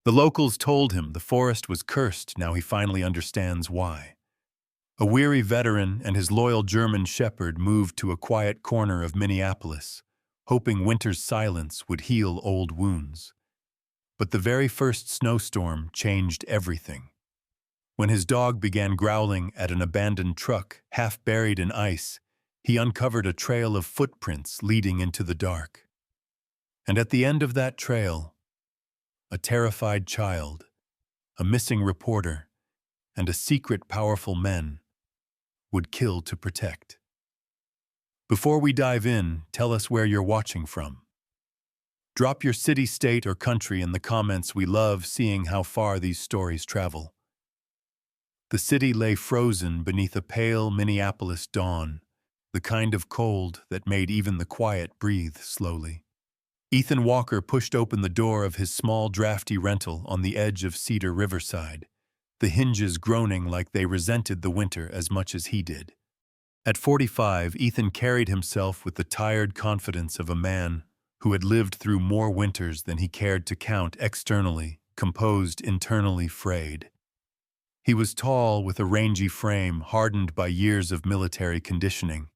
The locals told him the forest was cursed. Now he finally understands why. A weary veteran and his loyal German shepherd moved to a quiet corner of Minneapolis, hoping winter's silence would heal old wounds. But the very first snowstorm changed everything. When his dog began growling at an abandoned truck, half buried in ice, he uncovered a trail of footprints leading into the dark. And at the end of that trail, a terrified child, a missing reporter, and a secret powerful men would kill to protect. Before we dive in, tell us where you're watching from. Drop your city, state, or country in the comments. We love seeing how far these stories travel. The city lay frozen beneath a pale Minneapolis dawn, the kind of cold that made even the quiet breathe slowly. Ethan Walker pushed open the door of his small, drafty rental on the edge of Cedar Riverside, the hinges groaning like they resented the winter as much as he did. At 45, Ethan carried himself with the tired confidence of a man who had lived through more winters than he cared to count. Externally composed, internally frayed. He was tall, with a rangy frame hardened by years of military conditioning,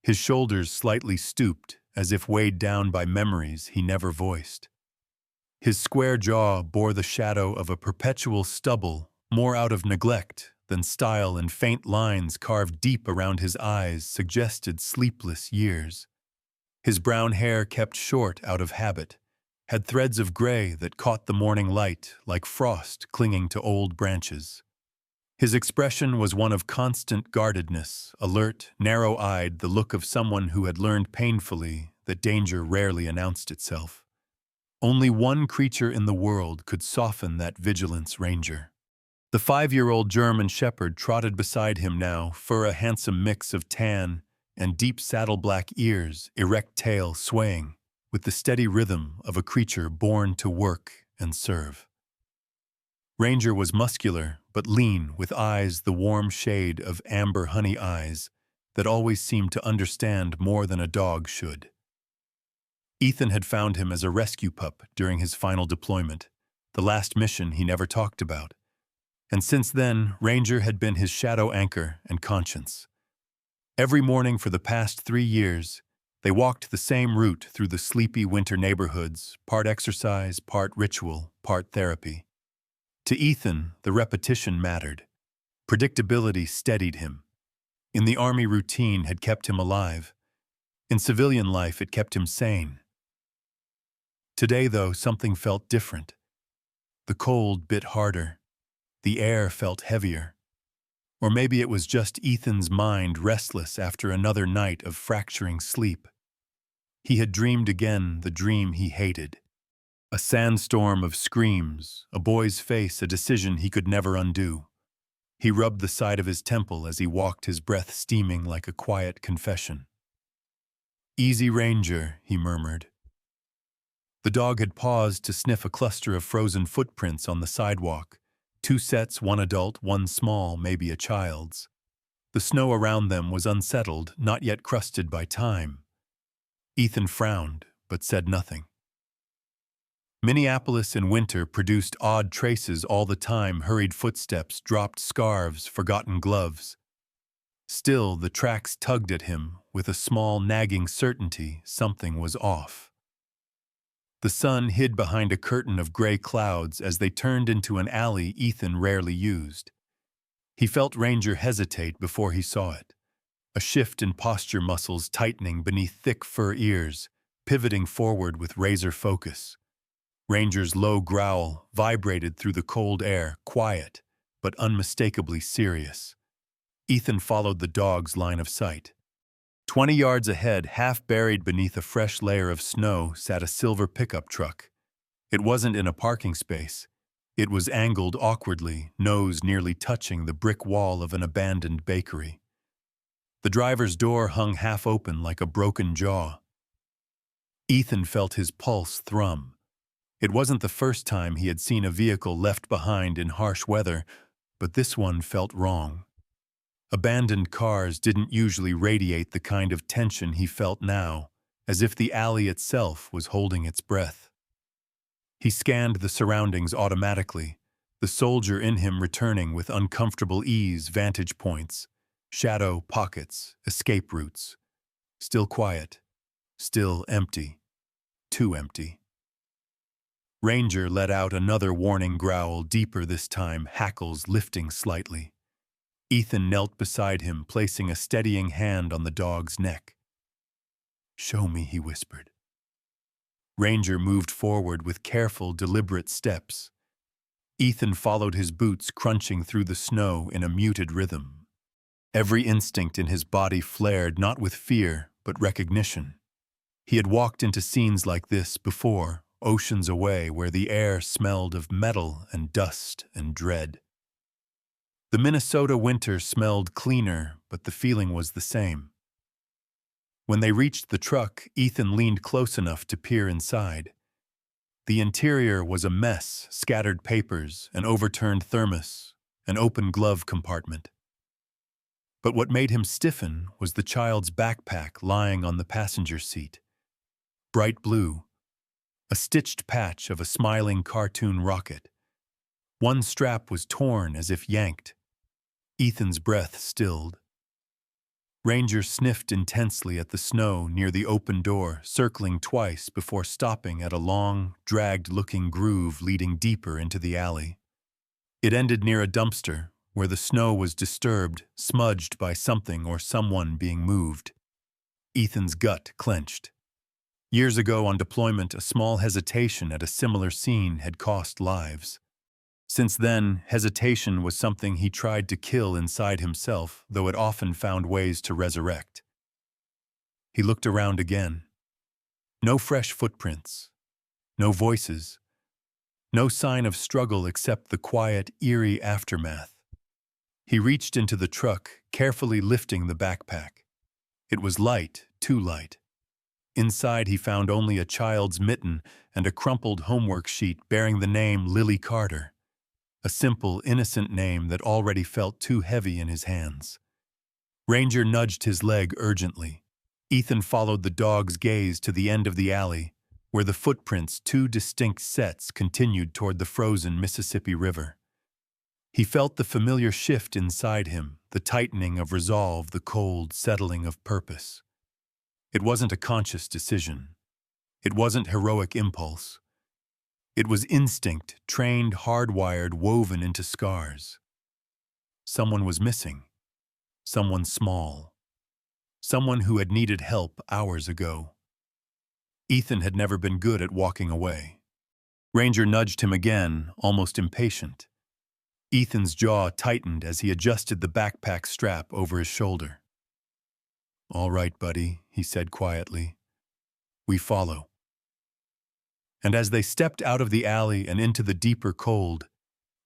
his shoulders slightly stooped, as if weighed down by memories he never voiced. His square jaw bore the shadow of a perpetual stubble, more out of neglect than style, and faint lines carved deep around his eyes suggested sleepless years. His brown hair, kept short out of habit, had threads of gray that caught the morning light like frost clinging to old branches. His expression was one of constant guardedness, alert, narrow-eyed, the look of someone who had learned painfully that danger rarely announced itself. Only one creature in the world could soften that vigilance, Ranger. The 5-year-old German shepherd trotted beside him now, fur a handsome mix of tan and deep saddle-black ears, erect tail swaying, with the steady rhythm of a creature born to work and serve. Ranger was muscular, but lean, with eyes the warm shade of amber honey eyes that always seemed to understand more than a dog should. Ethan had found him as a rescue pup during his final deployment, the last mission he never talked about. And since then, Ranger had been his shadow anchor and conscience. Every morning for the past 3 years, they walked the same route through the sleepy winter neighborhoods, part exercise, part ritual, part therapy. To Ethan, the repetition mattered. Predictability steadied him. In the Army, routine had kept him alive. In civilian life, it kept him sane. Today, though, something felt different. The cold bit harder. The air felt heavier. Or maybe it was just Ethan's mind restless after another night of fracturing sleep. He had dreamed again the dream he hated. A sandstorm of screams, a boy's face, a decision he could never undo. He rubbed the side of his temple as he walked, his breath steaming like a quiet confession. "Easy, Ranger," he murmured. The dog had paused to sniff a cluster of frozen footprints on the sidewalk. 2 sets, one adult, one small, maybe a child's. The snow around them was unsettled, not yet crusted by time. Ethan frowned, but said nothing. Minneapolis in winter produced odd traces all the time, hurried footsteps, dropped scarves, forgotten gloves. Still, the tracks tugged at him with a small, nagging certainty something was off. The sun hid behind a curtain of gray clouds as they turned into an alley Ethan rarely used. He felt Ranger hesitate before he saw it, a shift in posture, muscles tightening beneath thick fur ears, pivoting forward with razor focus. Ranger's low growl vibrated through the cold air, quiet, but unmistakably serious. Ethan followed the dog's line of sight. 20 yards ahead, half buried beneath a fresh layer of snow, sat a silver pickup truck. It wasn't in a parking space. It was angled awkwardly, nose nearly touching the brick wall of an abandoned bakery. The driver's door hung half open like a broken jaw. Ethan felt his pulse thrum. It wasn't the first time he had seen a vehicle left behind in harsh weather, but this one felt wrong. Abandoned cars didn't usually radiate the kind of tension he felt now, as if the alley itself was holding its breath. He scanned the surroundings automatically, the soldier in him returning with uncomfortable ease vantage points, shadow pockets, escape routes. Still quiet, still empty, too empty. Ranger let out another warning growl, deeper this time, hackles lifting slightly. Ethan knelt beside him, placing a steadying hand on the dog's neck. "Show me," he whispered. Ranger moved forward with careful, deliberate steps. Ethan followed his boots, crunching through the snow in a muted rhythm. Every instinct in his body flared, not with fear, but recognition. He had walked into scenes like this before, oceans away, where the air smelled of metal and dust and dread. The Minnesota winter smelled cleaner, but the feeling was the same. When they reached the truck, Ethan leaned close enough to peer inside. The interior was a mess: scattered papers, an overturned thermos, an open glove compartment. But what made him stiffen was the child's backpack lying on the passenger seat. Bright blue, a stitched patch of a smiling cartoon rocket. One strap was torn as if yanked. Ethan's breath stilled. Ranger sniffed intensely at the snow near the open door, circling twice before stopping at a long, dragged-looking groove leading deeper into the alley. It ended near a dumpster, where the snow was disturbed, smudged by something or someone being moved. Ethan's gut clenched. Years ago on deployment, a small hesitation at a similar scene had cost lives. Since then, hesitation was something he tried to kill inside himself, though it often found ways to resurrect. He looked around again. No fresh footprints. No voices. No sign of struggle except the quiet, eerie aftermath. He reached into the truck, carefully lifting the backpack. It was light, too light. Inside he found only a child's mitten and a crumpled homework sheet bearing the name Lily Carter. A simple, innocent name that already felt too heavy in his hands. Ranger nudged his leg urgently. Ethan followed the dog's gaze to the end of the alley, where the footprints, two distinct sets, continued toward the frozen Mississippi River. He felt the familiar shift inside him, the tightening of resolve, the cold settling of purpose. It wasn't a conscious decision. It wasn't heroic impulse. It was instinct, trained, hardwired, woven into scars. Someone was missing. Someone small. Someone who had needed help hours ago. Ethan had never been good at walking away. Ranger nudged him again, almost impatient. Ethan's jaw tightened as he adjusted the backpack strap over his shoulder. "All right, buddy," he said quietly. "We follow." And as they stepped out of the alley and into the deeper cold,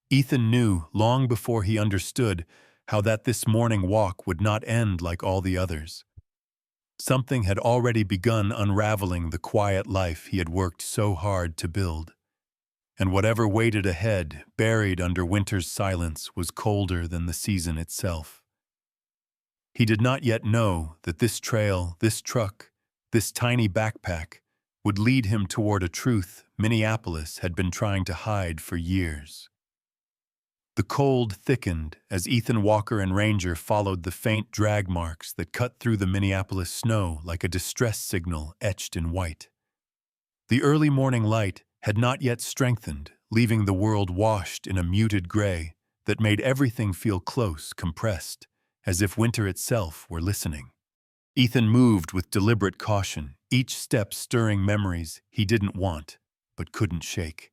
Ethan knew, long before he understood, how that this morning walk would not end like all the others. Something had already begun unraveling the quiet life he had worked so hard to build. And whatever waited ahead, buried under winter's silence, was colder than the season itself. He did not yet know that this trail, this truck, this tiny backpack, would lead him toward a truth Minneapolis had been trying to hide for years. The cold thickened as Ethan Walker and Ranger followed the faint drag marks that cut through the Minneapolis snow like a distress signal etched in white. The early morning light had not yet strengthened, leaving the world washed in a muted gray that made everything feel close, compressed, as if winter itself were listening. Ethan moved with deliberate caution, each step stirring memories he didn't want, but couldn't shake.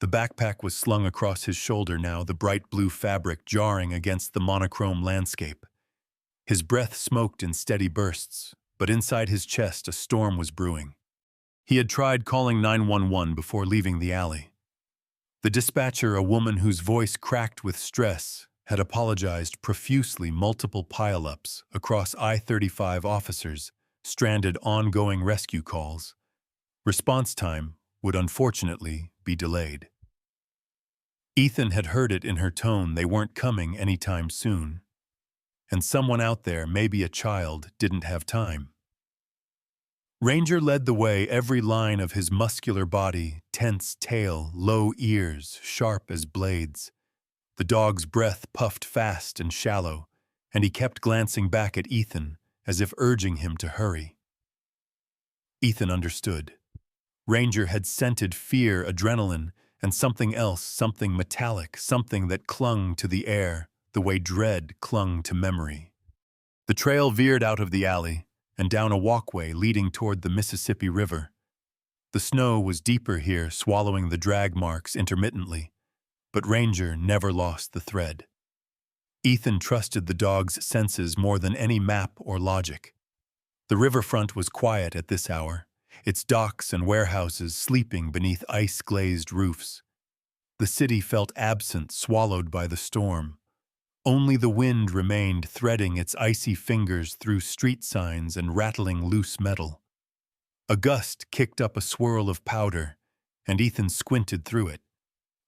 The backpack was slung across his shoulder now, the bright blue fabric jarring against the monochrome landscape. His breath smoked in steady bursts, but inside his chest a storm was brewing. He had tried calling 911 before leaving the alley. The dispatcher, a woman whose voice cracked with stress, had apologized profusely, multiple pile-ups across I-35 officers, stranded ongoing rescue calls. Response time would unfortunately be delayed. Ethan had heard it in her tone, they weren't coming anytime soon. And someone out there, maybe a child, didn't have time. Ranger led the way, every line of his muscular body, tense tail, low ears, sharp as blades. The dog's breath puffed fast and shallow, and he kept glancing back at Ethan as if urging him to hurry. Ethan understood. Ranger had scented fear, adrenaline, and something else, something metallic, something that clung to the air, the way dread clung to memory. The trail veered out of the alley and down a walkway leading toward the Mississippi River. The snow was deeper here, swallowing the drag marks intermittently, but Ranger never lost the thread. Ethan trusted the dog's senses more than any map or logic. The riverfront was quiet at this hour, its docks and warehouses sleeping beneath ice-glazed roofs. The city felt absent, swallowed by the storm. Only the wind remained, threading its icy fingers through street signs and rattling loose metal. A gust kicked up a swirl of powder, and Ethan squinted through it.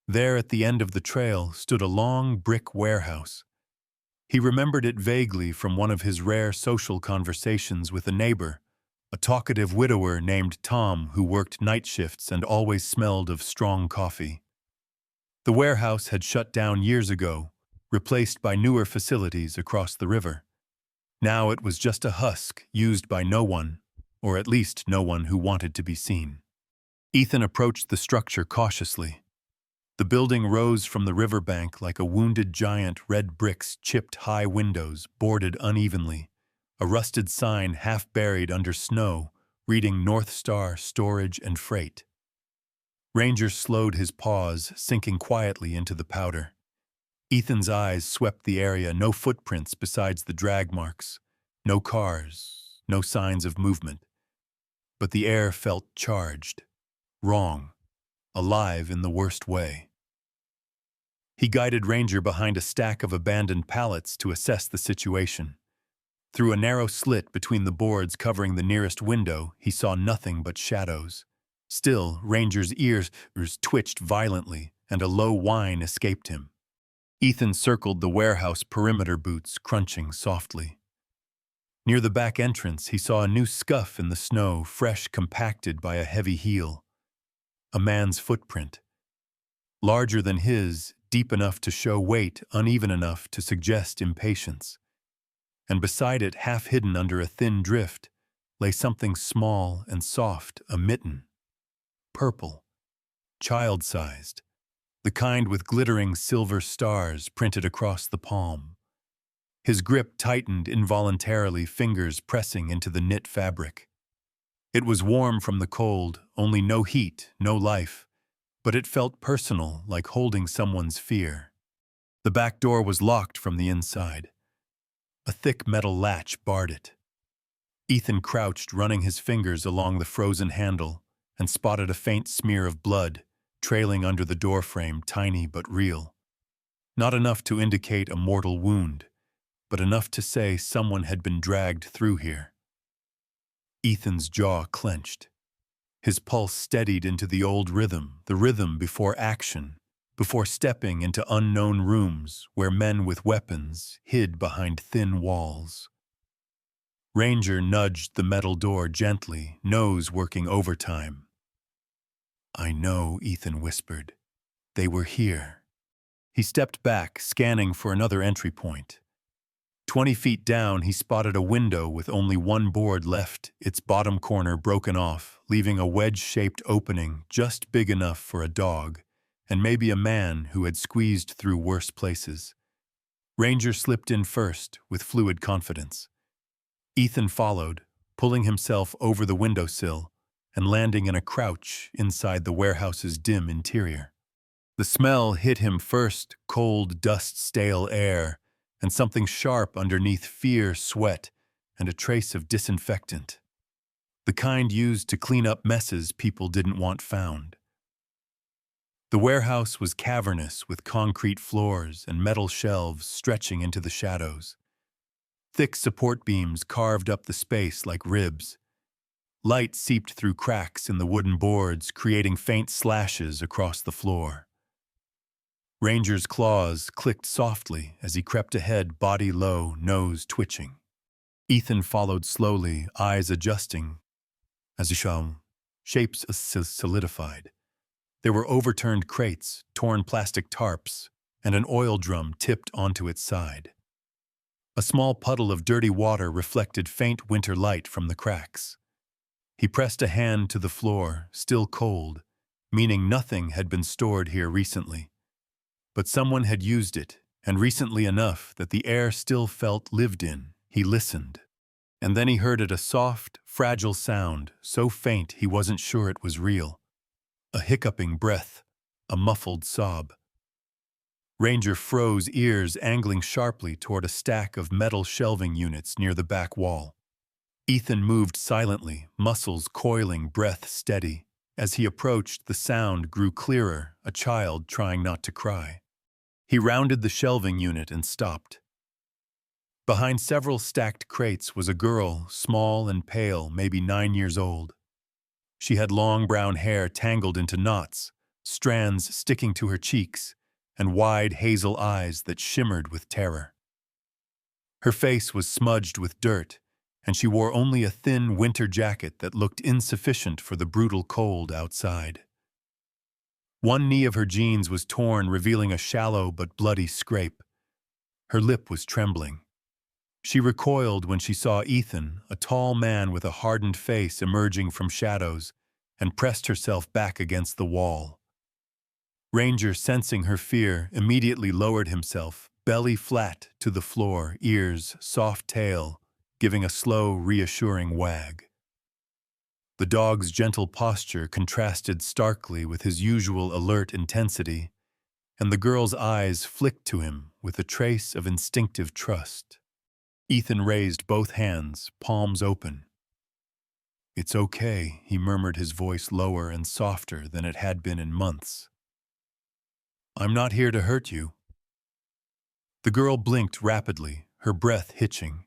There at the end of the trail stood a long brick warehouse. He remembered it vaguely from one of his rare social conversations with a neighbor, a talkative widower named Tom who worked night shifts and always smelled of strong coffee. The warehouse had shut down years ago, replaced by newer facilities across the river. Now it was just a husk used by no one, or at least no one who wanted to be seen. Ethan approached the structure cautiously. The building rose from the riverbank like a wounded giant, red bricks, chipped high windows, boarded unevenly, a rusted sign half buried under snow, reading North Star Storage and Freight. Ranger slowed his paws, sinking quietly into the powder. Ethan's eyes swept the area, no footprints besides the drag marks, no cars, no signs of movement. But the air felt charged, wrong, alive in the worst way. He guided Ranger behind a stack of abandoned pallets to assess the situation. Through a narrow slit between the boards covering the nearest window, he saw nothing but shadows. Still, Ranger's ears twitched violently, and a low whine escaped him. Ethan circled the warehouse perimeter, boots crunching softly. Near the back entrance, he saw a new scuff in the snow, fresh compacted by a heavy heel. A man's footprint. Larger than his, deep enough to show weight, uneven enough to suggest impatience. And beside it, half hidden under a thin drift, lay something small and soft, a mitten. Purple. Child-sized. The kind with glittering silver stars printed across the palm. His grip tightened involuntarily, fingers pressing into the knit fabric. It was warm from the cold, only no heat, no life, but it felt personal, like holding someone's fear. The back door was locked from the inside. A thick metal latch barred it. Ethan crouched, running his fingers along the frozen handle, and spotted a faint smear of blood, trailing under the doorframe, tiny but real. Not enough to indicate a mortal wound, but enough to say someone had been dragged through here. Ethan's jaw clenched. His pulse steadied into the old rhythm, the rhythm before action, before stepping into unknown rooms where men with weapons hid behind thin walls. Ranger nudged the metal door gently, nose working overtime. "I know," Ethan whispered. "They were here." He stepped back, scanning for another entry point. 20 feet down, he spotted a window with only one board left, its bottom corner broken off, leaving a wedge-shaped opening just big enough for a dog, and maybe a man who had squeezed through worse places. Ranger slipped in first, with fluid confidence. Ethan followed, pulling himself over the windowsill and landing in a crouch inside the warehouse's dim interior. The smell hit him first, cold, dust-stale air, and something sharp underneath, fear, sweat, and a trace of disinfectant. The kind used to clean up messes people didn't want found. The warehouse was cavernous, with concrete floors and metal shelves stretching into the shadows. Thick support beams carved up the space like ribs. Light seeped through cracks in the wooden boards, creating faint slashes across the floor. Ranger's claws clicked softly as he crept ahead, body low, nose twitching. Ethan followed slowly, eyes adjusting. as the shapes solidified. There were overturned crates, torn plastic tarps, and an oil drum tipped onto its side. A small puddle of dirty water reflected faint winter light from the cracks. He pressed a hand to the floor, still cold, meaning nothing had been stored here recently. But someone had used it, and recently enough that the air still felt lived in. He listened. And then he heard it, a soft, fragile sound, so faint he wasn't sure it was real. A hiccuping breath, a muffled sob. Ranger froze, ears angling sharply toward a stack of metal shelving units near the back wall. Ethan moved silently, muscles coiling, breath steady. As he approached, the sound grew clearer, a child trying not to cry. He rounded the shelving unit and stopped. Behind several stacked crates was a girl, small and pale, maybe 9 years old. She had long brown hair tangled into knots, strands sticking to her cheeks, and wide hazel eyes that shimmered with terror. Her face was smudged with dirt, and she wore only a thin winter jacket that looked insufficient for the brutal cold outside. One knee of her jeans was torn, revealing a shallow but bloody scrape. Her lip was trembling. She recoiled when she saw Ethan, a tall man with a hardened face emerging from shadows, and pressed herself back against the wall. Ranger, sensing her fear, immediately lowered himself, belly flat to the floor, ears, soft tail, giving a slow, reassuring wag. The dog's gentle posture contrasted starkly with his usual alert intensity, and the girl's eyes flicked to him with a trace of instinctive trust. Ethan raised both hands, palms open. "It's okay," he murmured, his voice lower and softer than it had been in months. "I'm not here to hurt you." The girl blinked rapidly, her breath hitching.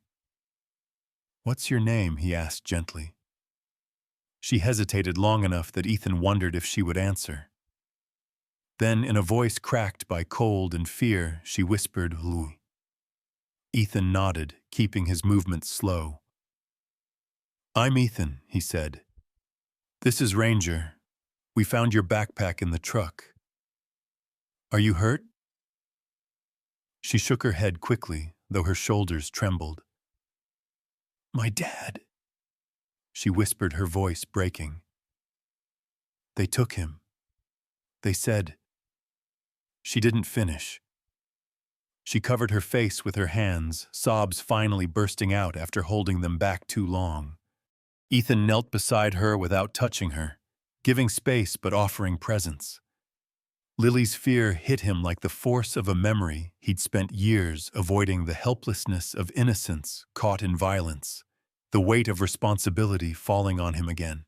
"What's your name?" he asked gently. She hesitated long enough that Ethan wondered if she would answer. Then, in a voice cracked by cold and fear, she whispered, "Louis." Ethan nodded, keeping his movements slow. "I'm Ethan," he said. "This is Ranger. We found your backpack in the truck. Are you hurt?" She shook her head quickly, though her shoulders trembled. "My dad," she whispered, her voice breaking. "They took him. They said—" She didn't finish. She covered her face with her hands, sobs finally bursting out after holding them back too long. Ethan knelt beside her without touching her, giving space but offering presence. Lily's fear hit him like the force of a memory he'd spent years avoiding, the helplessness of innocence caught in violence, the weight of responsibility falling on him again.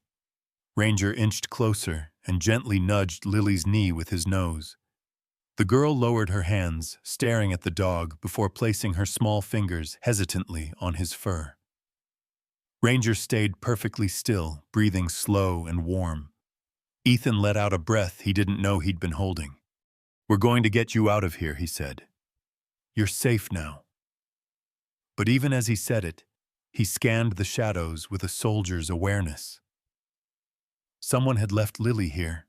Ranger inched closer and gently nudged Lily's knee with his nose. The girl lowered her hands, staring at the dog before placing her small fingers hesitantly on his fur. Ranger stayed perfectly still, breathing slow and warm. Ethan let out a breath he didn't know he'd been holding. "We're going to get you out of here," he said. "You're safe now." But even as he said it, he scanned the shadows with a soldier's awareness. Someone had left Lily here.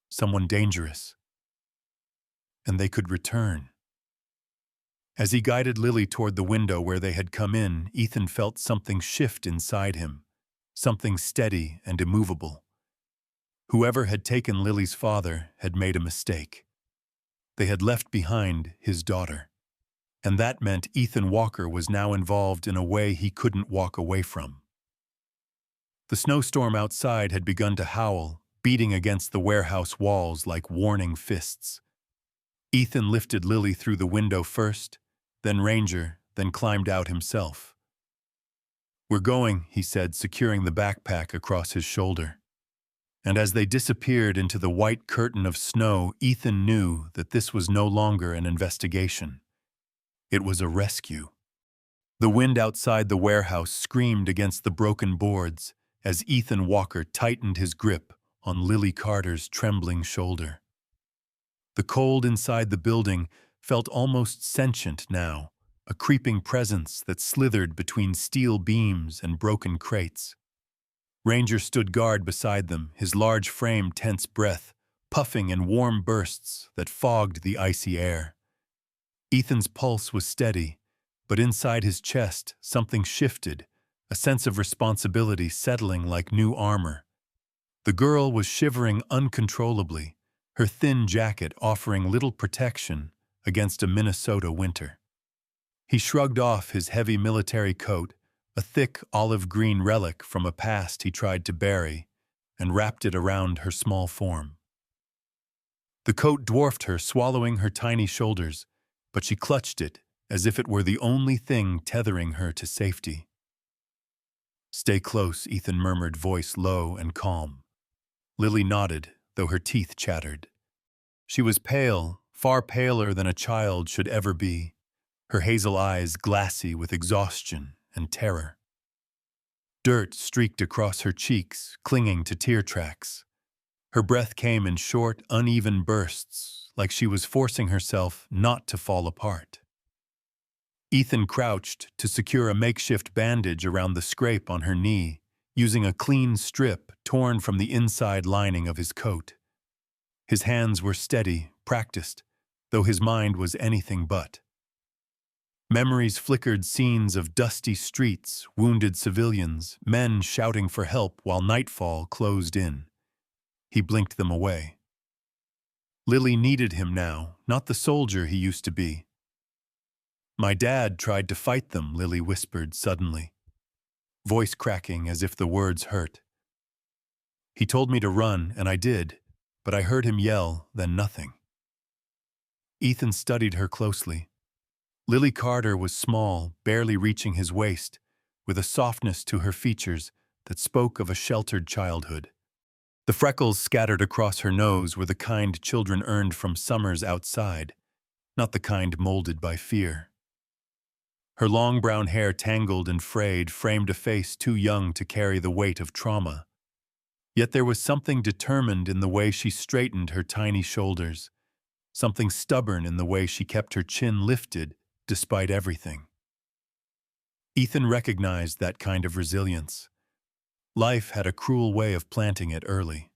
Someone dangerous. And they could return. As he guided Lily toward the window where they had come in, Ethan felt something shift inside him, something steady and immovable. Whoever had taken Lily's father had made a mistake. They had left behind his daughter. And that meant Ethan Walker was now involved in a way he couldn't walk away from. The snowstorm outside had begun to howl, beating against the warehouse walls like warning fists. Ethan lifted Lily through the window first, then Ranger, then climbed out himself. "We're going," he said, securing the backpack across his shoulder. And as they disappeared into the white curtain of snow, Ethan knew that this was no longer an investigation. It was a rescue. The wind outside the warehouse screamed against the broken boards as Ethan Walker tightened his grip on Lily Carter's trembling shoulder. The cold inside the building felt almost sentient now, a creeping presence that slithered between steel beams and broken crates. Ranger stood guard beside them, his large frame tense breath, puffing in warm bursts that fogged the icy air. Ethan's pulse was steady, but inside his chest something shifted, a sense of responsibility settling like new armor. The girl was shivering uncontrollably, her thin jacket offering little protection against a Minnesota winter. He shrugged off his heavy military coat, a thick olive-green relic from a past he tried to bury, and wrapped it around her small form. The coat dwarfed her, swallowing her tiny shoulders, but she clutched it as if it were the only thing tethering her to safety. "Stay close," Ethan murmured, voice low and calm. Lily nodded, though her teeth chattered. She was pale, far paler than a child should ever be, her hazel eyes glassy with exhaustion and terror. Dirt streaked across her cheeks, clinging to tear tracks. Her breath came in short, uneven bursts, like she was forcing herself not to fall apart. Ethan crouched to secure a makeshift bandage around the scrape on her knee, using a clean strip torn from the inside lining of his coat. His hands were steady, practiced, though his mind was anything but. Memories flickered scenes of dusty streets, wounded civilians, men shouting for help while nightfall closed in. He blinked them away. Lily needed him now, not the soldier he used to be. "My dad tried to fight them," Lily whispered suddenly, voice cracking as if the words hurt. "He told me to run, and I did, but I heard him yell, then nothing." Ethan studied her closely. Lily Carter was small, barely reaching his waist, with a softness to her features that spoke of a sheltered childhood. The freckles scattered across her nose were the kind children earned from summers outside, not the kind molded by fear. Her long brown hair, tangled and frayed, framed a face too young to carry the weight of trauma. Yet there was something determined in the way she straightened her tiny shoulders, something stubborn in the way she kept her chin lifted despite everything. Ethan recognized that kind of resilience. Life had a cruel way of planting it early.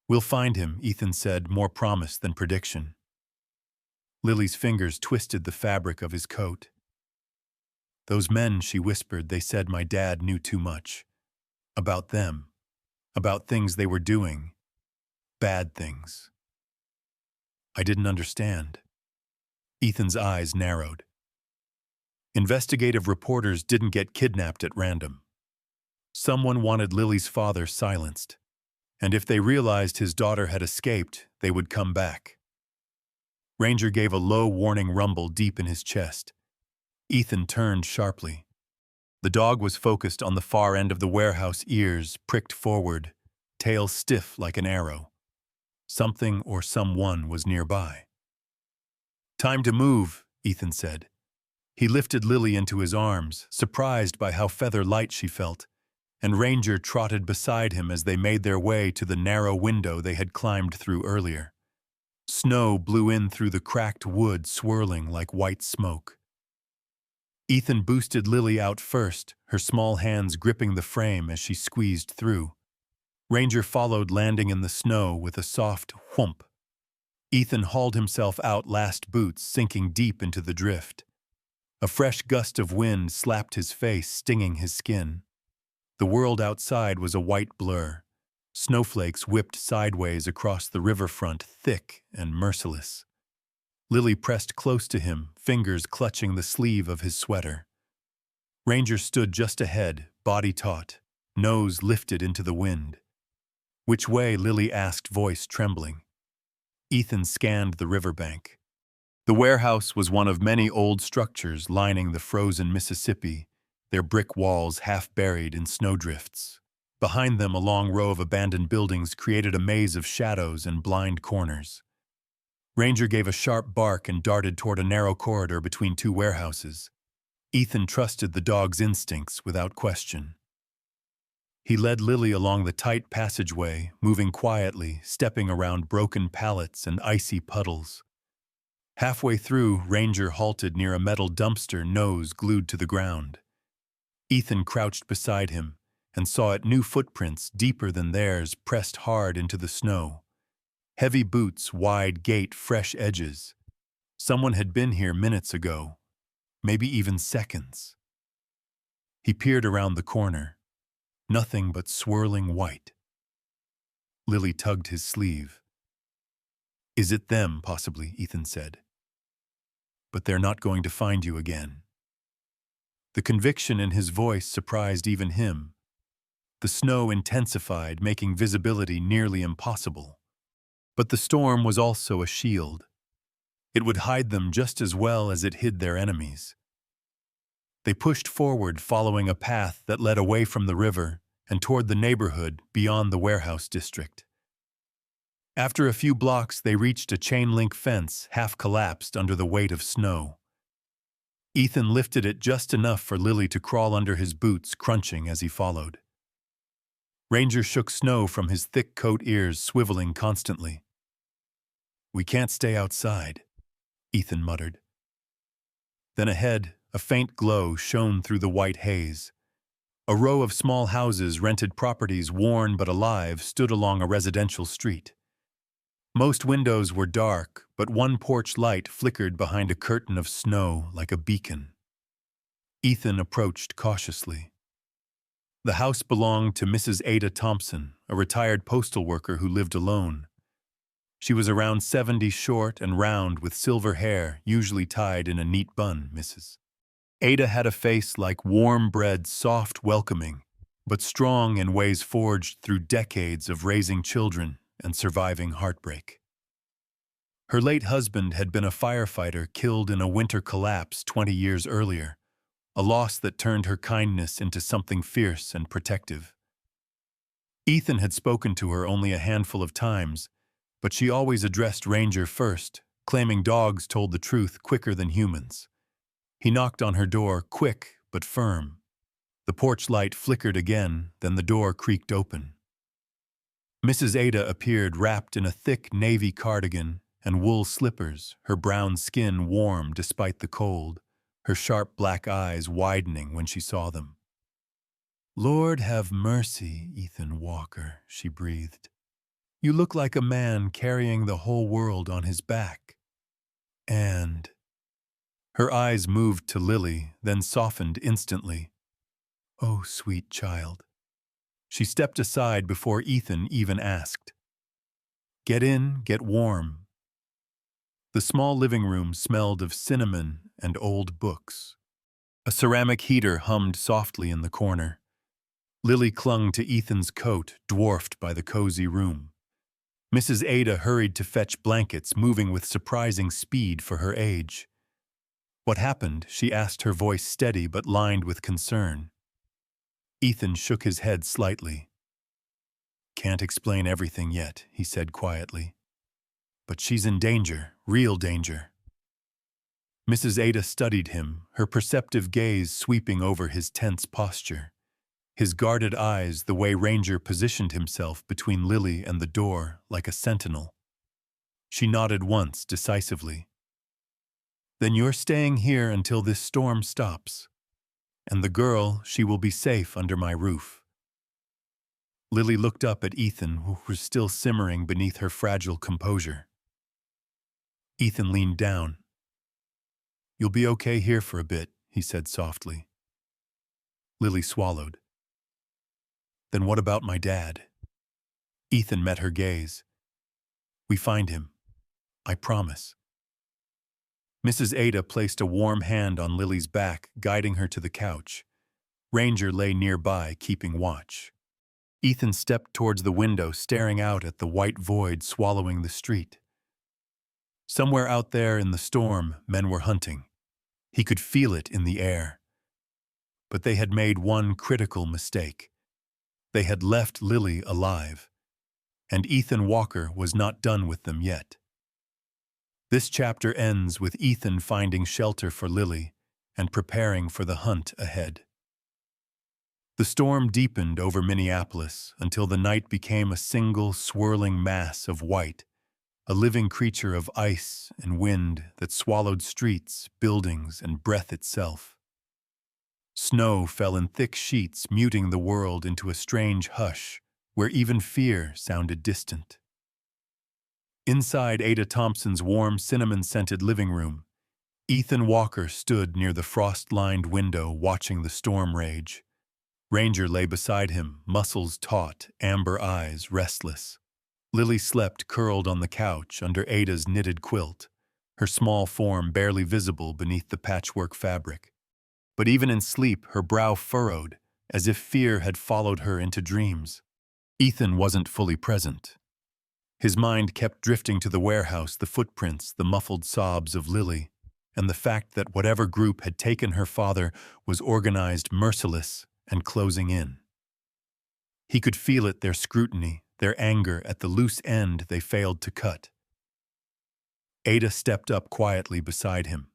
"We'll find him," Ethan said, more promise than prediction. Lily's fingers twisted the fabric of his coat. "Those men," she whispered, "they said my dad knew too much. About them. About things they were doing. Bad things." I didn't understand. Ethan's eyes narrowed. Investigative reporters didn't get kidnapped at random. Someone wanted Lily's father silenced, and if they realized his daughter had escaped, they would come back. Ranger gave a low warning rumble deep in his chest. Ethan turned sharply. The dog was focused on the far end of the warehouse, ears pricked forward, tail stiff like an arrow. Something or someone was nearby. "Time to move," Ethan said. He lifted Lily into his arms, surprised by how feather-light she felt, and Ranger trotted beside him as they made their way to the narrow window they had climbed through earlier. Snow blew in through the cracked wood, swirling like white smoke. Ethan boosted Lily out first, her small hands gripping the frame as she squeezed through. Ranger followed, landing in the snow with a soft whomp. Ethan hauled himself out, last boots sinking deep into the drift. A fresh gust of wind slapped his face, stinging his skin. The world outside was a white blur. Snowflakes whipped sideways across the riverfront, thick and merciless. Lily pressed close to him, fingers clutching the sleeve of his sweater. Ranger stood just ahead, body taut, nose lifted into the wind. "Which way?" Lily asked, voice trembling. Ethan scanned the riverbank. The warehouse was one of many old structures lining the frozen Mississippi, their brick walls half buried in snowdrifts. Behind them, a long row of abandoned buildings created a maze of shadows and blind corners. Ranger gave a sharp bark and darted toward a narrow corridor between two warehouses. Ethan trusted the dog's instincts without question. He led Lily along the tight passageway, moving quietly, stepping around broken pallets and icy puddles. Halfway through, Ranger halted near a metal dumpster, nose glued to the ground. Ethan crouched beside him, and saw it new footprints deeper than theirs pressed hard into the snow. Heavy boots, wide gait, fresh edges. Someone had been here minutes ago, maybe even seconds. He peered around the corner. Nothing but swirling white. Lily tugged his sleeve. "Is it them, possibly?" Ethan said. "But they're not going to find you again." The conviction in his voice surprised even him. The snow intensified, making visibility nearly impossible. But the storm was also a shield. It would hide them just as well as it hid their enemies. They pushed forward, following a path that led away from the river and toward the neighborhood beyond the warehouse district. After a few blocks, they reached a chain-link fence, half collapsed under the weight of snow. Ethan lifted it just enough for Lily to crawl under his boots, crunching as he followed. Ranger shook snow from his thick coat ears, swiveling constantly. "We can't stay outside," Ethan muttered. Then ahead, a faint glow shone through the white haze. A row of small houses, rented properties, worn but alive, stood along a residential street. Most windows were dark, but one porch light flickered behind a curtain of snow like a beacon. Ethan approached cautiously. The house belonged to Mrs. Ada Thompson, a retired postal worker who lived alone. She was around 70, short and round, with silver hair, usually tied in a neat bun, Mrs. Ada had a face like warm bread, soft, welcoming, but strong in ways forged through decades of raising children and surviving heartbreak. Her late husband had been a firefighter killed in a winter collapse 20 years earlier, a loss that turned her kindness into something fierce and protective. Ethan had spoken to her only a handful of times, but she always addressed Ranger first, claiming dogs told the truth quicker than humans. He knocked on her door, quick but firm. The porch light flickered again, then the door creaked open. Mrs. Ada appeared wrapped in a thick navy cardigan and wool slippers, her brown skin warm despite the cold, her sharp black eyes widening when she saw them. "Lord have mercy, Ethan Walker," she breathed. "You look like a man carrying the whole world on his back." And her eyes moved to Lily, then softened instantly. "Oh, sweet child." She stepped aside before Ethan even asked. "Get in, get warm." The small living room smelled of cinnamon and old books. A ceramic heater hummed softly in the corner. Lily clung to Ethan's coat, dwarfed by the cozy room. Mrs. Ada hurried to fetch blankets, moving with surprising speed for her age. "What happened?" she asked, her voice steady but lined with concern. Ethan shook his head slightly. "Can't explain everything yet," he said quietly. "But she's in danger, real danger." Mrs. Ada studied him, her perceptive gaze sweeping over his tense posture. His guarded eyes, the way Ranger positioned himself between Lily and the door like a sentinel. She nodded once, decisively. "Then you're staying here until this storm stops. And the girl, she will be safe under my roof." Lily looked up at Ethan, who was still simmering beneath her fragile composure. Ethan leaned down. "You'll be okay here for a bit," he said softly. Lily swallowed. "Then what about my dad?" Ethan met her gaze. "We find him. I promise." Mrs. Ada placed a warm hand on Lily's back, guiding her to the couch. Ranger lay nearby, keeping watch. Ethan stepped towards the window, staring out at the white void swallowing the street. Somewhere out there in the storm, men were hunting. He could feel it in the air. But they had made one critical mistake. They had left Lily alive. And Ethan Walker was not done with them yet. This chapter ends with Ethan finding shelter for Lily and preparing for the hunt ahead. The storm deepened over Minneapolis until the night became a single swirling mass of white, a living creature of ice and wind that swallowed streets, buildings, and breath itself. Snow fell in thick sheets, muting the world into a strange hush, where even fear sounded distant. Inside Ada Thompson's warm, cinnamon-scented living room, Ethan Walker stood near the frost-lined window watching the storm rage. Ranger lay beside him, muscles taut, amber eyes restless. Lily slept curled on the couch under Ada's knitted quilt, her small form barely visible beneath the patchwork fabric. But even in sleep, her brow furrowed, as if fear had followed her into dreams. Ethan wasn't fully present. His mind kept drifting to the warehouse, the footprints, the muffled sobs of Lily, and the fact that whatever group had taken her father was organized, merciless, and closing in. He could feel it, their scrutiny, their anger at the loose end they failed to cut. Ada stepped up quietly beside him.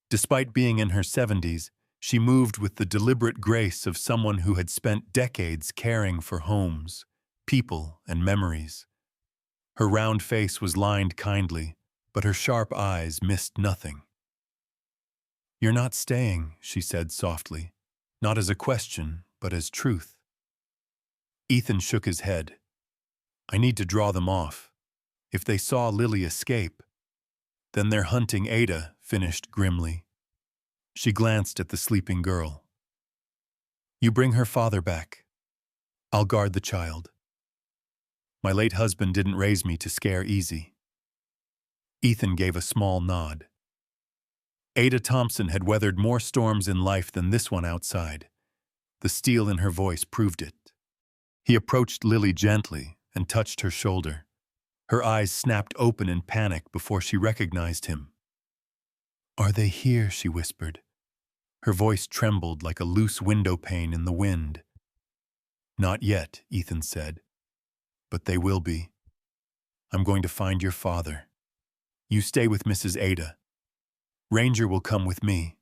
Despite being in her 70s, she moved with the deliberate grace of someone who had spent decades caring for homes, people, and memories. Her round face was lined kindly, but her sharp eyes missed nothing. "You're not staying," she said softly, not as a question, but as truth. Ethan shook his head. "I need to draw them off. If they saw Lily escape, then they're hunting Ada," finished grimly. She glanced at the sleeping girl. "You bring her father back. I'll guard the child. My late husband didn't raise me to scare easy." Ethan gave a small nod. Ada Thompson had weathered more storms in life than this one outside. The steel in her voice proved it. He approached Lily gently and touched her shoulder. Her eyes snapped open in panic before she recognized him. "Are they here?" she whispered. Her voice trembled like a loose window pane in the wind. "Not yet," Ethan said. "But they will be. I'm going to find your father. You stay with Mrs. Ada. Ranger will come with me."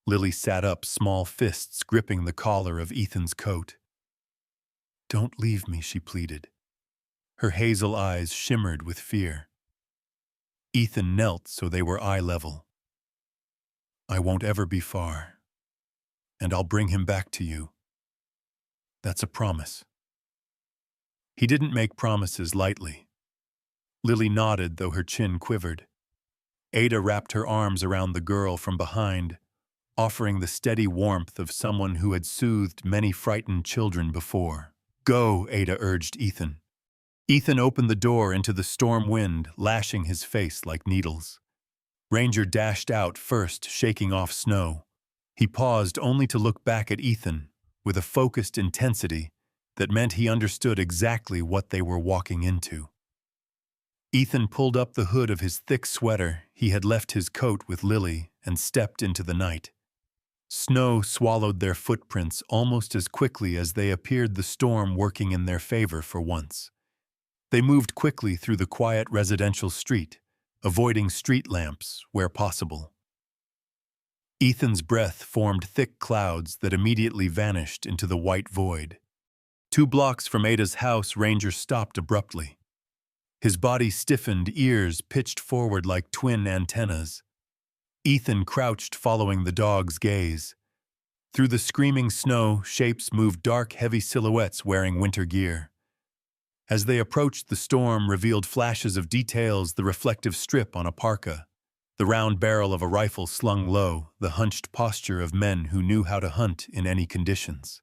Lily sat up, small fists gripping the collar of Ethan's coat. "Don't leave me," she pleaded. Her hazel eyes shimmered with fear. Ethan knelt so they were eye level. "I won't ever be far, and I'll bring him back to you. That's a promise." He didn't make promises lightly. Lily nodded, though her chin quivered. Ada wrapped her arms around the girl from behind, offering the steady warmth of someone who had soothed many frightened children before. "Go," Ada urged Ethan. Ethan opened the door into the storm wind, lashing his face like needles. Ranger dashed out first, shaking off snow. He paused only to look back at Ethan with a focused intensity that meant he understood exactly what they were walking into. Ethan pulled up the hood of his thick sweater. He had left his coat with Lily and stepped into the night. Snow swallowed their footprints almost as quickly as they appeared, the storm working in their favor for once. They moved quickly through the quiet residential street, avoiding street lamps where possible. Ethan's breath formed thick clouds that immediately vanished into the white void. 2 blocks from Ada's house, Ranger stopped abruptly. His body stiffened, ears pitched forward like twin antennas. Ethan crouched, following the dog's gaze. Through the screaming snow, shapes moved, dark, heavy silhouettes wearing winter gear. As they approached, the storm revealed flashes of details: the reflective strip on a parka, the round barrel of a rifle slung low, the hunched posture of men who knew how to hunt in any conditions.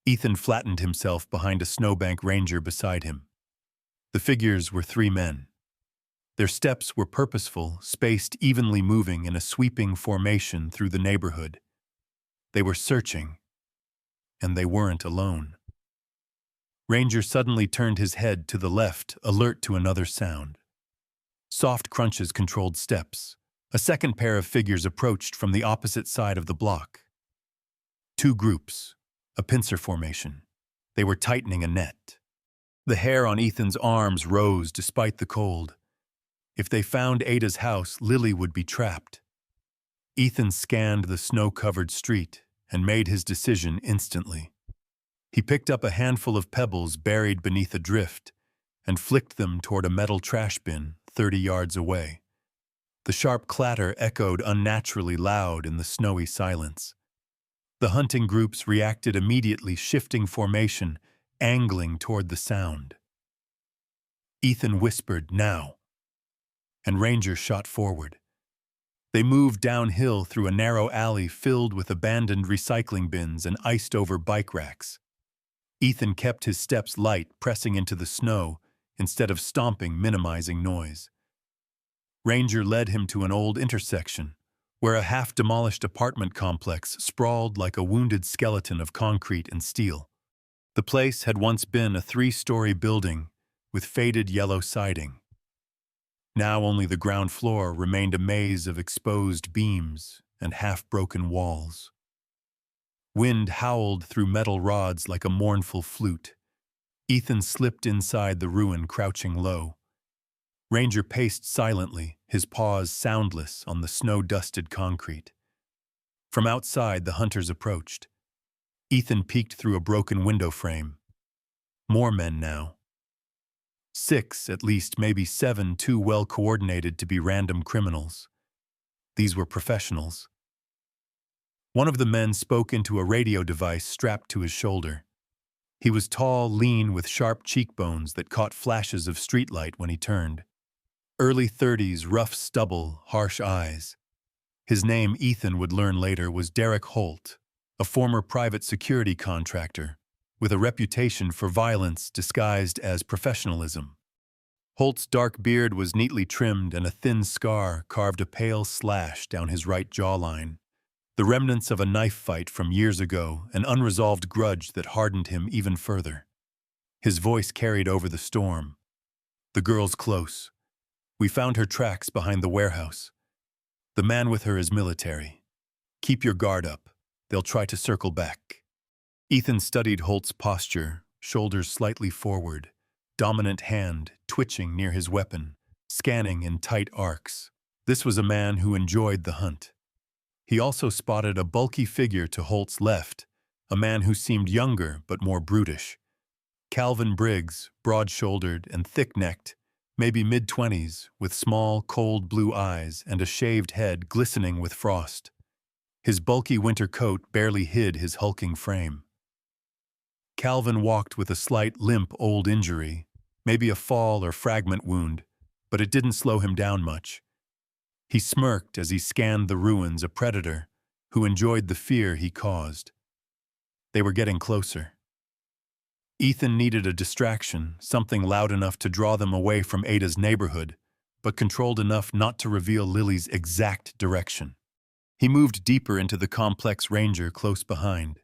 Ethan flattened himself behind a snowbank, Ranger beside him. The figures were 3 men. Their steps were purposeful, spaced evenly, moving in a sweeping formation through the neighborhood. They were searching, and they weren't alone. Ranger suddenly turned his head to the left, alert to another sound. Soft crunches controlled steps. A second pair of figures approached from the opposite side of the block. 2 groups, a pincer formation. They were tightening a net. The hair on Ethan's arms rose despite the cold. If they found Ada's house, Lily would be trapped. Ethan scanned the snow-covered street and made his decision instantly. He picked up a handful of pebbles buried beneath a drift and flicked them toward a metal trash bin 30 yards away. The sharp clatter echoed unnaturally loud in the snowy silence. The hunting groups reacted immediately, shifting formation, angling toward the sound. Ethan whispered, "Now," and Ranger shot forward. They moved downhill through a narrow alley filled with abandoned recycling bins and iced-over bike racks. Ethan kept his steps light, pressing into the snow instead of stomping, minimizing noise. Ranger led him to an old intersection, where a half-demolished apartment complex sprawled like a wounded skeleton of concrete and steel. The place had once been a 3-story building with faded yellow siding. Now only the ground floor remained a maze of exposed beams and half-broken walls. Wind howled through metal rods like a mournful flute. Ethan slipped inside the ruin, crouching low. Ranger paced silently, his paws soundless on the snow-dusted concrete. From outside, the hunters approached. Ethan peeked through a broken window frame. More men now. 6, at least, maybe 7, too well coordinated to be random criminals. These were professionals. One of the men spoke into a radio device strapped to his shoulder. He was tall, lean, with sharp cheekbones that caught flashes of streetlight when he turned. Early 30s, rough stubble, harsh eyes. His name, Ethan would learn later, was Derek Holt, a former private security contractor, with a reputation for violence disguised as professionalism. Holt's dark beard was neatly trimmed and a thin scar carved a pale slash down his right jawline, the remnants of a knife fight from years ago, an unresolved grudge that hardened him even further. His voice carried over the storm. "The girl's close. We found her tracks behind the warehouse. The man with her is military. Keep your guard up. They'll try to circle back." Ethan studied Holt's posture, shoulders slightly forward, dominant hand twitching near his weapon, scanning in tight arcs. This was a man who enjoyed the hunt. He also spotted a bulky figure to Holt's left, a man who seemed younger but more brutish. Calvin Briggs, broad-shouldered and thick-necked, maybe mid-20s, with small, cold blue eyes and a shaved head glistening with frost. His bulky winter coat barely hid his hulking frame. Calvin walked with a slight limp old injury, maybe a fall or fragment wound, but it didn't slow him down much. He smirked as he scanned the ruins, a predator who enjoyed the fear he caused. They were getting closer. Ethan needed a distraction, something loud enough to draw them away from Ada's neighborhood, but controlled enough not to reveal Lily's exact direction. He moved deeper into the complex, Ranger close behind.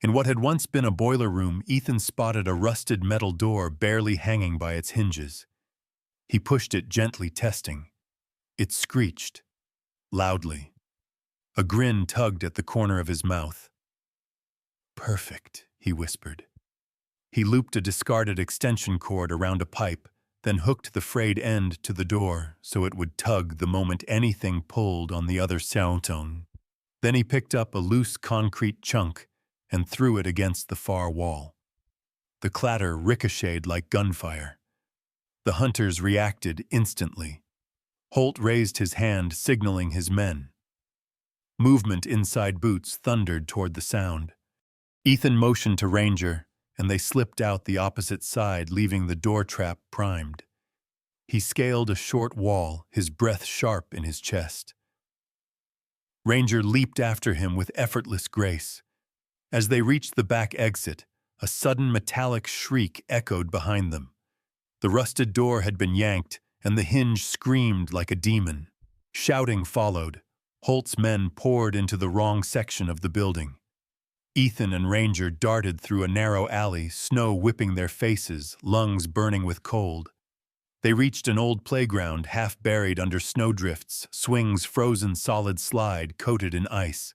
In what had once been a boiler room, Ethan spotted a rusted metal door barely hanging by its hinges. He pushed it gently, testing. It screeched, loudly. A grin tugged at the corner of his mouth. "Perfect," he whispered. He looped a discarded extension cord around a pipe, then hooked the frayed end to the door so it would tug the moment anything pulled on the other soundtone. Then he picked up a loose concrete chunk and threw it against the far wall. The clatter ricocheted like gunfire. The hunters reacted instantly. Holt raised his hand, signaling his men. Movement inside boots thundered toward the sound. Ethan motioned to Ranger, and they slipped out the opposite side, leaving the door trap primed. He scaled a short wall, his breath sharp in his chest. Ranger leaped after him with effortless grace. As they reached the back exit, a sudden metallic shriek echoed behind them. The rusted door had been yanked, and the hinge screamed like a demon. Shouting followed. Holt's men poured into the wrong section of the building. Ethan and Ranger darted through a narrow alley, snow whipping their faces, lungs burning with cold. They reached an old playground half buried under snowdrifts, swings frozen solid slide coated in ice.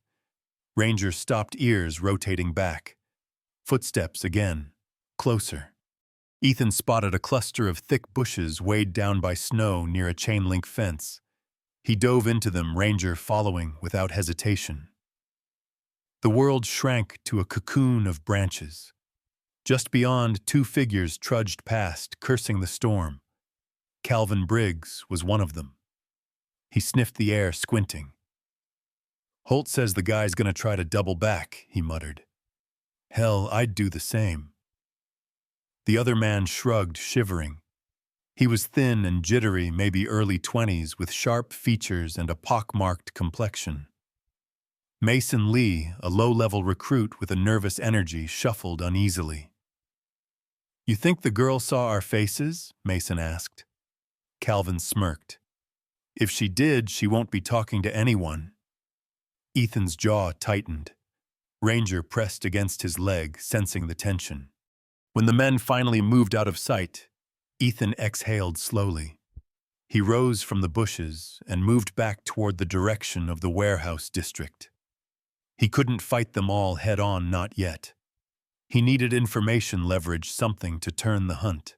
Ranger stopped, ears rotating back. Footsteps again. Closer. Ethan spotted a cluster of thick bushes weighed down by snow near a chain-link fence. He dove into them, Ranger following without hesitation. The world shrank to a cocoon of branches. Just beyond, two figures trudged past, cursing the storm. Calvin Briggs was one of them. He sniffed the air, squinting. Holt says the guy's gonna try to double back, he muttered. Hell, I'd do the same. The other man shrugged, shivering. He was thin and jittery, maybe early 20s, with sharp features and a pock-marked complexion. Mason Lee, a low-level recruit with a nervous energy, shuffled uneasily. You think the girl saw our faces? Mason asked. Calvin smirked. If she did, she won't be talking to anyone. Ethan's jaw tightened. Ranger pressed against his leg, sensing the tension. When the men finally moved out of sight, Ethan exhaled slowly. He rose from the bushes and moved back toward the direction of the warehouse district. He couldn't fight them all head-on, not yet. He needed information leverage, something to turn the hunt.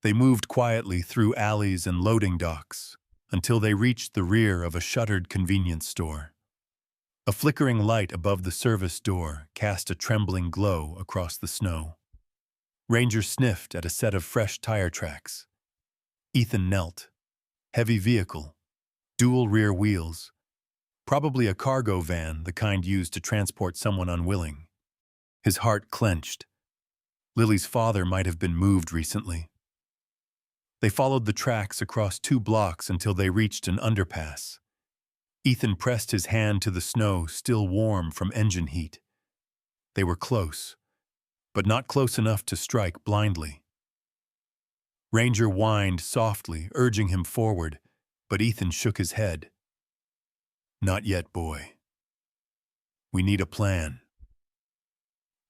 They moved quietly through alleys and loading docks until they reached the rear of a shuttered convenience store. A flickering light above the service door cast a trembling glow across the snow. Ranger sniffed at a set of fresh tire tracks. Ethan knelt. Heavy vehicle. Dual rear wheels. Probably a cargo van, the kind used to transport someone unwilling. His heart clenched. Lily's father might have been moved recently. They followed the tracks across 2 blocks until they reached an underpass. Ethan pressed his hand to the snow, still warm from engine heat. They were close, but not close enough to strike blindly. Ranger whined softly, urging him forward, but Ethan shook his head. Not yet, boy. We need a plan.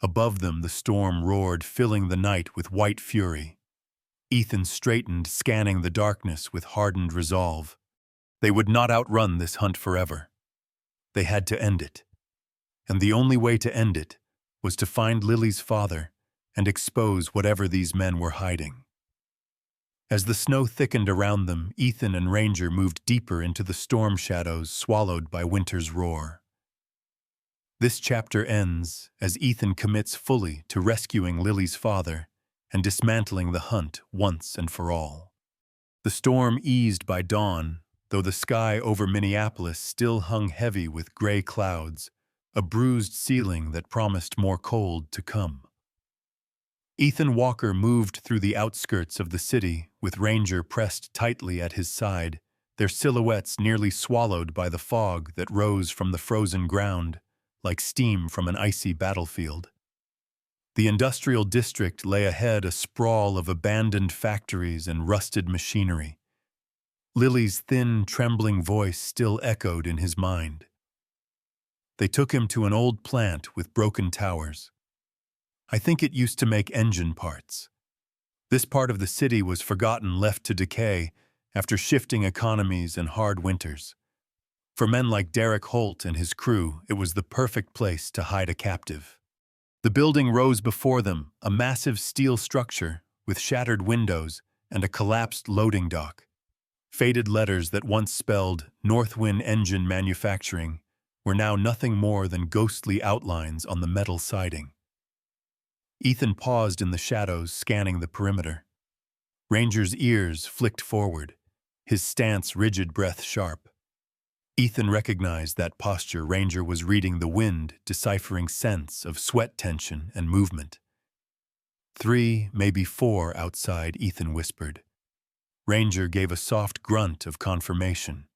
Above them, the storm roared, filling the night with white fury. Ethan straightened, scanning the darkness with hardened resolve. They would not outrun this hunt forever. They had to end it. And the only way to end it was to find Lily's father and expose whatever these men were hiding. As the snow thickened around them, Ethan and Ranger moved deeper into the storm shadows swallowed by winter's roar. This chapter ends as Ethan commits fully to rescuing Lily's father and dismantling the hunt once and for all. The storm eased by dawn, though the sky over Minneapolis still hung heavy with gray clouds, a bruised ceiling that promised more cold to come. Ethan Walker moved through the outskirts of the city, with Ranger pressed tightly at his side, their silhouettes nearly swallowed by the fog that rose from the frozen ground, like steam from an icy battlefield. The industrial district lay ahead, a sprawl of abandoned factories and rusted machinery. Lily's thin, trembling voice still echoed in his mind. They took him to an old plant with broken towers. I think it used to make engine parts. This part of the city was forgotten, left to decay after shifting economies and hard winters. For men like Derek Holt and his crew, it was the perfect place to hide a captive. The building rose before them, a massive steel structure with shattered windows and a collapsed loading dock. Faded letters that once spelled Northwind Engine Manufacturing were now nothing more than ghostly outlines on the metal siding. Ethan paused in the shadows, scanning the perimeter. Ranger's ears flicked forward, his stance rigid, breath sharp. Ethan recognized that posture. Ranger was reading the wind, deciphering scents of sweat tension and movement. 3, maybe 4 outside, Ethan whispered. Ranger gave a soft grunt of confirmation.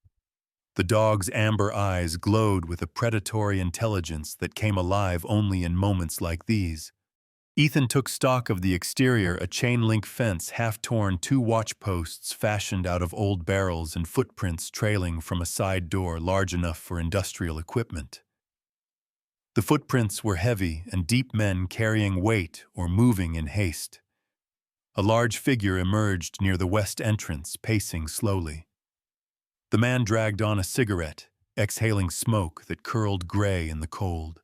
The dog's amber eyes glowed with a predatory intelligence that came alive only in moments like these. Ethan took stock of the exterior, a chain-link fence half-torn, 2 watch posts fashioned out of old barrels and footprints trailing from a side door large enough for industrial equipment. The footprints were heavy and deep, men carrying weight or moving in haste. A large figure emerged near the west entrance, pacing slowly. The man dragged on a cigarette, exhaling smoke that curled gray in the cold.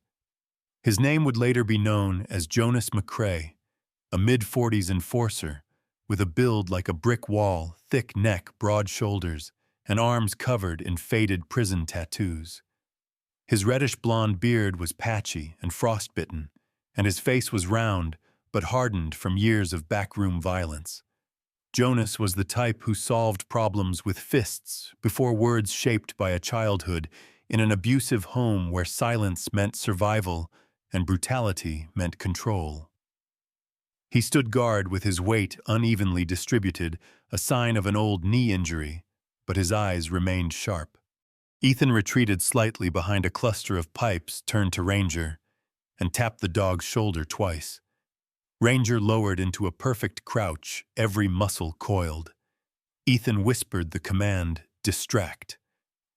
His name would later be known as Jonas McCrae, a mid-40s enforcer with a build like a brick wall, thick neck, broad shoulders, and arms covered in faded prison tattoos. His reddish-blonde beard was patchy and frostbitten, and his face was round but hardened from years of backroom violence. Jonas was the type who solved problems with fists before words shaped by a childhood in an abusive home where silence meant survival and brutality meant control. He stood guard with his weight unevenly distributed, a sign of an old knee injury, but his eyes remained sharp. Ethan retreated slightly behind a cluster of pipes, turned to Ranger, and tapped the dog's shoulder twice. Ranger lowered into a perfect crouch, every muscle coiled. Ethan whispered the command, "Distract."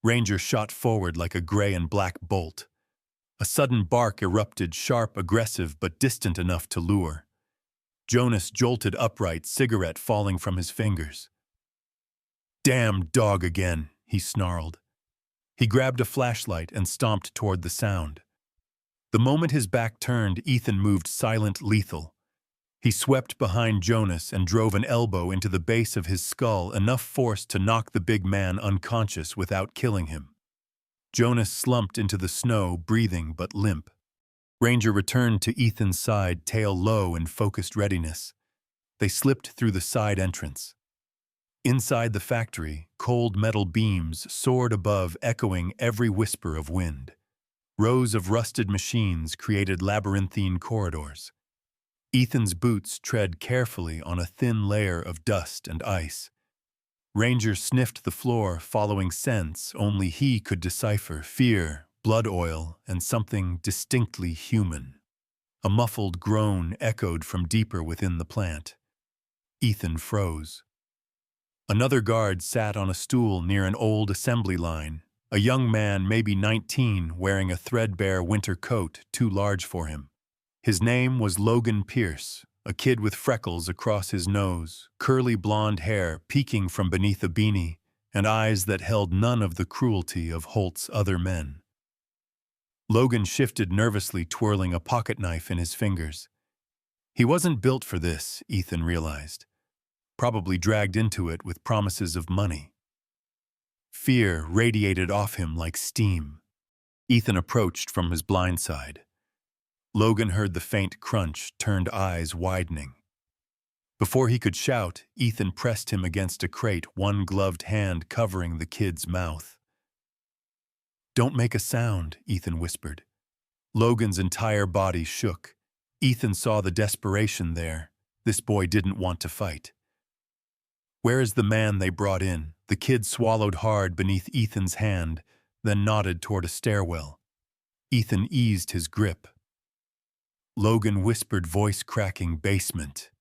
Ranger shot forward like a gray and black bolt. A sudden bark erupted, sharp, aggressive, but distant enough to lure. Jonas jolted upright, cigarette falling from his fingers. "Damn dog again," he snarled. He grabbed a flashlight and stomped toward the sound. The moment his back turned, Ethan moved silent, lethal. He swept behind Jonas and drove an elbow into the base of his skull, enough force to knock the big man unconscious without killing him. Jonas slumped into the snow, breathing but limp. Ranger returned to Ethan's side, tail low in focused readiness. They slipped through the side entrance. Inside the factory, cold metal beams soared above, echoing every whisper of wind. Rows of rusted machines created labyrinthine corridors. Ethan's boots tread carefully on a thin layer of dust and ice. Ranger sniffed the floor, following scents only he could decipher: fear, blood oil, and something distinctly human. A muffled groan echoed from deeper within the plant. Ethan froze. Another guard sat on a stool near an old assembly line, a young man, maybe 19, wearing a threadbare winter coat too large for him. His name was Logan Pierce, a kid with freckles across his nose, curly blonde hair peeking from beneath a beanie, and eyes that held none of the cruelty of Holt's other men. Logan shifted nervously, twirling a pocket knife in his fingers. He wasn't built for this, Ethan realized. Probably dragged into it with promises of money. Fear radiated off him like steam. Ethan approached from his blind side. Logan heard the faint crunch, turned eyes widening. Before he could shout, Ethan pressed him against a crate, one gloved hand covering the kid's mouth. "Don't make a sound," Ethan whispered. Logan's entire body shook. Ethan saw the desperation there. This boy didn't want to fight. "Where is the man they brought in?" The kid swallowed hard beneath Ethan's hand, then nodded toward a stairwell. Ethan eased his grip. Logan whispered, voice cracking, "Basement.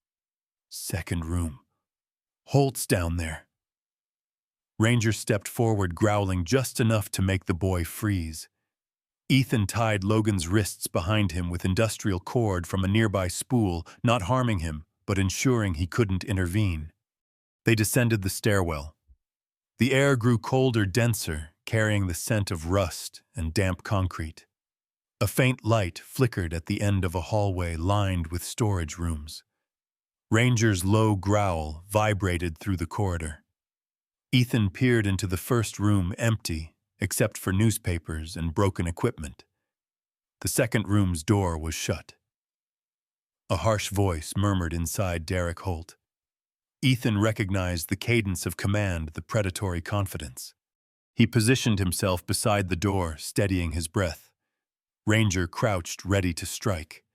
Second room. Holt's down there." Ranger stepped forward, growling just enough to make the boy freeze. Ethan tied Logan's wrists behind him with industrial cord from a nearby spool, not harming him, but ensuring he couldn't intervene. They descended the stairwell. The air grew colder, denser, carrying the scent of rust and damp concrete. A faint light flickered at the end of a hallway lined with storage rooms. Ranger's low growl vibrated through the corridor. Ethan peered into the first room, empty, except for newspapers and broken equipment. The second room's door was shut. A harsh voice murmured inside Derek Holt. Ethan recognized the cadence of command, the predatory confidence. He positioned himself beside the door, steadying his breath. Ranger crouched, ready to strike.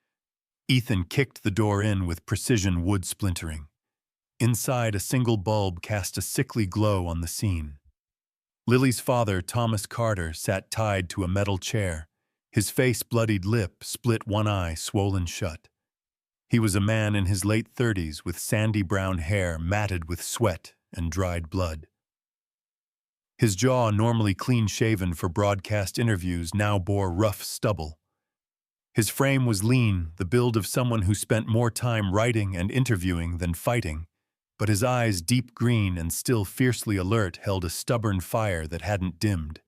Ethan kicked the door in with precision, wood splintering. Inside, a single bulb cast a sickly glow on the scene. Lily's father, Thomas Carter, sat tied to a metal chair, his face bloodied, lip split, one eye swollen shut. He was a man in his late 30s with sandy brown hair matted with sweat and dried blood. His jaw, normally clean-shaven for broadcast interviews, now bore rough stubble. His frame was lean, the build of someone who spent more time writing and interviewing than fighting, but his eyes, deep green and still fiercely alert, held a stubborn fire that hadn't dimmed.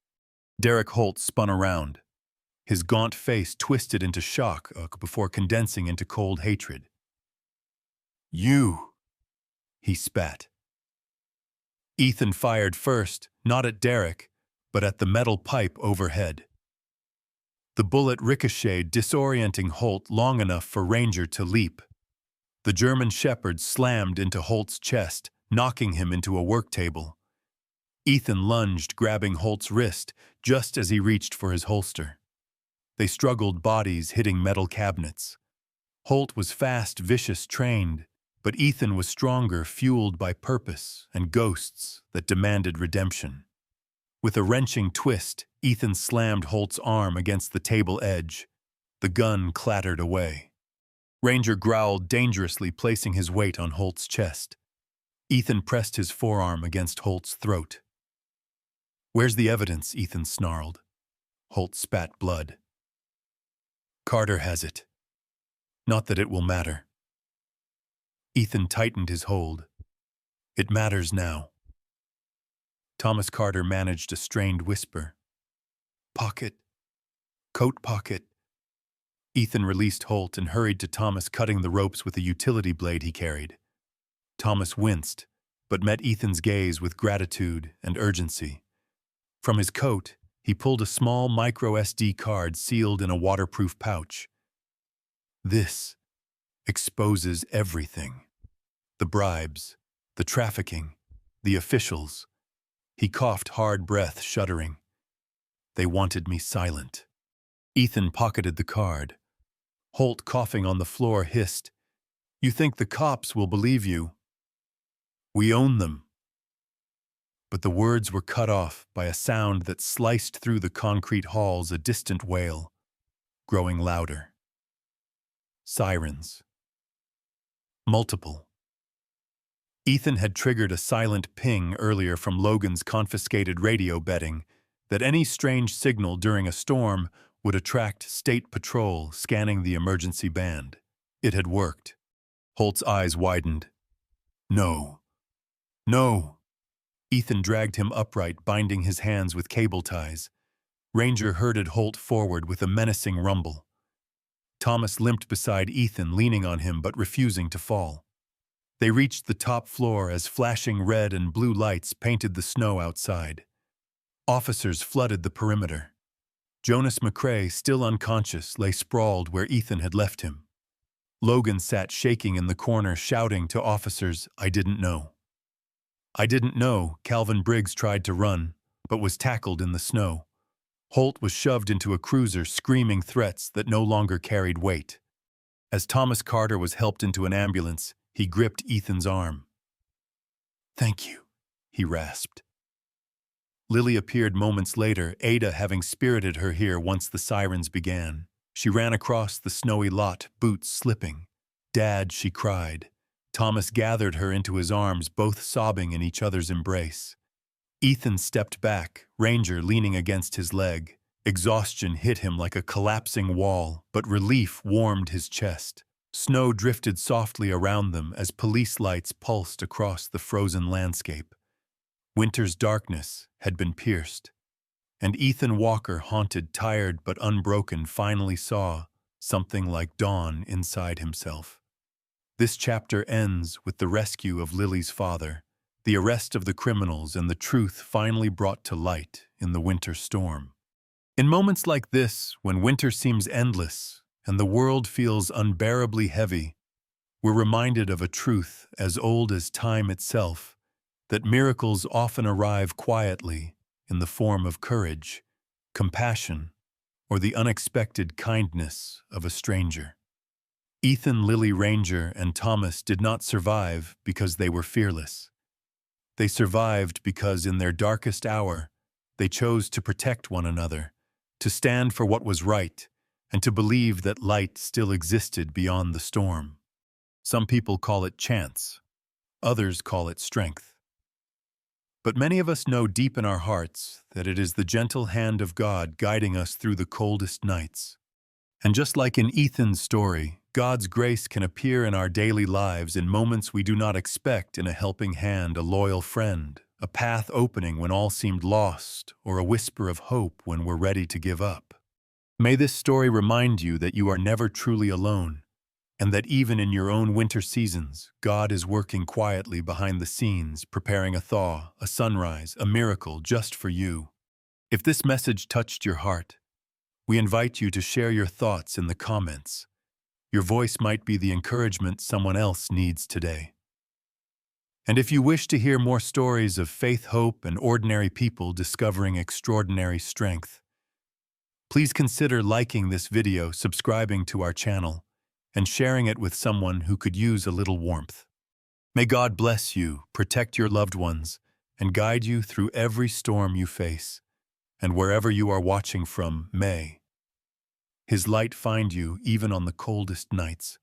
Derek Holt spun around. His gaunt face twisted into shock before condensing into cold hatred. "You!" he spat. Ethan fired first, not at Derek, but at the metal pipe overhead. The bullet ricocheted, disorienting Holt long enough for Ranger to leap. The German Shepherd slammed into Holt's chest, knocking him into a work table. Ethan lunged, grabbing Holt's wrist just as he reached for his holster. They struggled, bodies hitting metal cabinets. Holt was fast, vicious, trained, but Ethan was stronger, fueled by purpose and ghosts that demanded redemption. With a wrenching twist, Ethan slammed Holt's arm against the table edge. The gun clattered away. Ranger growled dangerously, placing his weight on Holt's chest. Ethan pressed his forearm against Holt's throat. "Where's the evidence?" Ethan snarled. Holt spat blood. "Carter has it. Not that it will matter." Ethan tightened his hold. "It matters now." Thomas Carter managed a strained whisper. "Pocket. Coat pocket." Ethan released Holt and hurried to Thomas, cutting the ropes with a utility blade he carried. Thomas winced, but met Ethan's gaze with gratitude and urgency. From his coat, he pulled a small micro SD card sealed in a waterproof pouch. "This exposes everything. The bribes, the trafficking, the officials." He coughed, hard breath, shuddering. "They wanted me silent." Ethan pocketed the card. Holt, coughing on the floor, hissed, "You think the cops will believe you? We own them." But the words were cut off by a sound that sliced through the concrete halls, a distant wail, growing louder. Sirens. Multiple. Ethan had triggered a silent ping earlier from Logan's confiscated radio, betting that any strange signal during a storm would attract state patrol scanning the emergency band. It had worked. Holt's eyes widened. "No. No." Ethan dragged him upright, binding his hands with cable ties. Ranger herded Holt forward with a menacing rumble. Thomas limped beside Ethan, leaning on him but refusing to fall. They reached the top floor as flashing red and blue lights painted the snow outside. Officers flooded the perimeter. Jonas McCrae, still unconscious, lay sprawled where Ethan had left him. Logan sat shaking in the corner, shouting to officers, "I didn't know." "I didn't know." Calvin Briggs tried to run, but was tackled in the snow. Holt was shoved into a cruiser, screaming threats that no longer carried weight. As Thomas Carter was helped into an ambulance, he gripped Ethan's arm. "Thank you," he rasped. Lily appeared moments later, Ada having spirited her here once the sirens began. She ran across the snowy lot, boots slipping. "Dad," she cried. Thomas gathered her into his arms, both sobbing in each other's embrace. Ethan stepped back, Ranger leaning against his leg. Exhaustion hit him like a collapsing wall, but relief warmed his chest. Snow drifted softly around them as police lights pulsed across the frozen landscape. Winter's darkness had been pierced, and Ethan Walker, haunted, tired but unbroken, finally saw something like dawn inside himself. This chapter ends with the rescue of Lily's father, the arrest of the criminals, and the truth finally brought to light in the winter storm. In moments like this, when winter seems endless and the world feels unbearably heavy, we're reminded of a truth as old as time itself, that miracles often arrive quietly in the form of courage, compassion, or the unexpected kindness of a stranger. Ethan, Lily, Ranger, and Thomas did not survive because they were fearless. They survived because in their darkest hour, they chose to protect one another, to stand for what was right, and to believe that light still existed beyond the storm. Some people call it chance. Others call it strength. But many of us know deep in our hearts that it is the gentle hand of God guiding us through the coldest nights. And just like in Ethan's story, God's grace can appear in our daily lives in moments we do not expect, in a helping hand, a loyal friend, a path opening when all seemed lost, or a whisper of hope when we're ready to give up. May this story remind you that you are never truly alone, and that even in your own winter seasons, God is working quietly behind the scenes, preparing a thaw, a sunrise, a miracle just for you. If this message touched your heart, we invite you to share your thoughts in the comments. Your voice might be the encouragement someone else needs today. And if you wish to hear more stories of faith, hope, and ordinary people discovering extraordinary strength, please consider liking this video, subscribing to our channel, and sharing it with someone who could use a little warmth. May God bless you, protect your loved ones, and guide you through every storm you face. And wherever you are watching from, may His light find you even on the coldest nights.